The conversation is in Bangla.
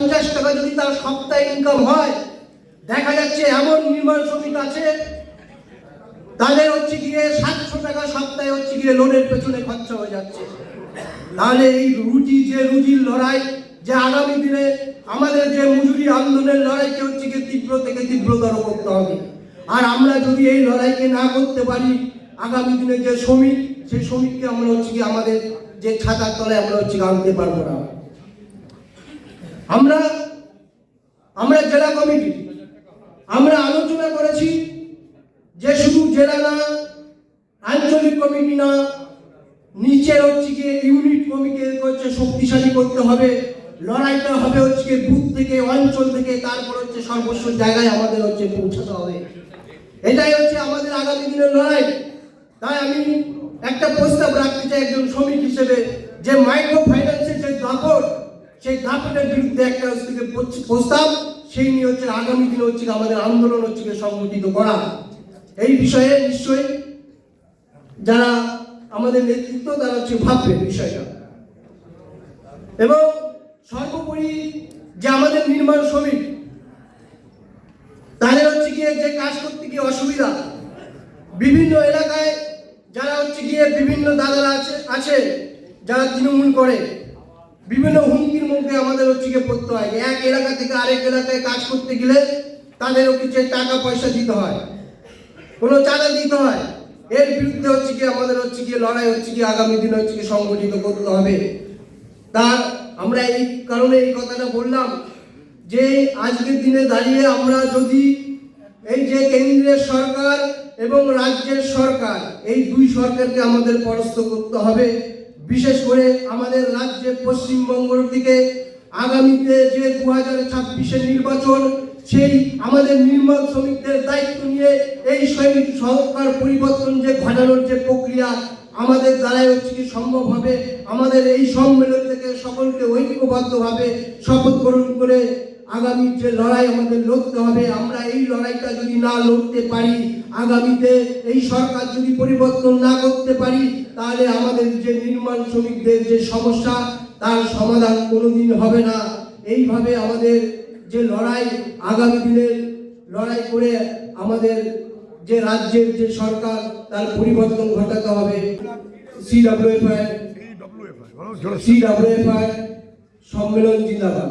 50 টাকা যদি তার সপ্তাহে ইনকাম হয়, দেখা যাচ্ছে এমন নির্মাণ শ্রমিক আছে তাদের হচ্ছে গিয়ে 700 টাকা সপ্তাহে হচ্ছে গিয়ে লোনের পেছনে খরচা হয়ে যাচ্ছে। তাহলে এই রুজির লড়াই, যে আগামী দিনে আমাদের যে মজুরি আন্দোলনের লড়াইকে হচ্ছে গিয়ে তীব্র থেকে তীব্রতর করতে হবে। আর আমরা যদি এই লড়াইকে না করতে পারি, আগামী দিনে যে শ্রমিক, সেই শ্রমিককে আমরা হচ্ছে গিয়ে আমাদের যে ছাতার তলায় আমরা হচ্ছে আনতে পারবো না। আমরা জেলা কমিটি আমরা আলোচনা করেছি যে শুধু জেলা না, আঞ্চলিক কমিটি না, নিচে হচ্ছে গিয়ে ইউনিট কমিটি হচ্ছে শক্তিশালী করতে হবে। লড়াইটা হবে হচ্ছে গিয়ে বুথ থেকে, অঞ্চল থেকে, তারপর হচ্ছে সর্বস্ব জায়গায় আমাদের হচ্ছে পৌঁছাতে হবে। এটাই হচ্ছে আমাদের আগামী দিনের লড়াই। তাই আমি একটা প্রস্তাব রাখতে চাই একজন শ্রমিক হিসেবে, যে মাইক্রো ফাইন্যান্সের যে দাপট, সেই দাপটের বিরুদ্ধে একটা হচ্ছে প্রস্তাব, সেই নিয়ে হচ্ছে আগামী দিনে হচ্ছে আমাদের আন্দোলন হচ্ছে সংগঠিত করা। এই বিষয়ে নিশ্চয়ই যারা আমাদের নেতৃত্ব তারা হচ্ছে ভাববে বিষয়টা। এবং সর্বোপরি যে আমাদের নির্মাণ শ্রমিক, তাদের হচ্ছে গিয়ে যে কাজ করতে গিয়ে অসুবিধা, বিভিন্ন এলাকায় যারা হচ্ছে গিয়ে বিভিন্ন দাদারা আছে যারা তৃণমূল করে, বিভিন্ন হুমকির মুখে আমাদের হচ্ছে গিয়ে পড়তে হয়। এক এলাকা থেকে আরেক এলাকায় কাজ করতে গেলে তাদের হচ্ছে টাকা পয়সা দিতে হয়, কোনো চাঁদা দিতে হয়। এর বিরুদ্ধে হচ্ছে গিয়ে আমাদের হচ্ছে গিয়ে লড়াই হচ্ছে গিয়ে আগামী দিনে হচ্ছে গিয়ে সংগঠিত করতে হবে। তার আমরা এই কারণে এই কথাটা বললাম যে আজকের দিনে দাঁড়িয়ে আমরা যদি এই যে কেন্দ্রের সরকার এবং রাজ্যের সরকার, এই দুই সরকারকে আমাদের পরাস্ত করতে হবে। বিশেষ করে আমাদের রাজ্যে পশ্চিমবঙ্গের দিকে আগামীতে যে 2026-এর নির্বাচন, সেই আমাদের নির্মাণ শ্রমিকদের দায়িত্ব নিয়ে এই সরকার পরিবর্তন যে ঘটানোর যে প্রক্রিয়া আমাদের দ্বারাই হচ্ছে কি সম্ভব হবে। আমাদের এই সম্মেলন থেকে সকলকে ঐক্যবদ্ধভাবে শপথ গ্রহণ করে আগামীর যে লড়াই আমাদের লড়তে হবে। আমরা এই লড়াইটা যদি না লড়তে পারি, আগামীতে এই সরকার যদি পরিবর্তন না করতে পারি, তাহলে আমাদের যে নির্মাণ শ্রমিকদের যে সমস্যা, তার সমাধান কোনোদিন হবে না। এইভাবে আমাদের যে লড়াই, আগামী দিনের লড়াই করে আমাদের যে রাজ্যের যে সরকার, তার পরিবর্তন ঘটাতে হবে। সিডব্লিউএফআই সম্মেলন জিন্দাবাদ।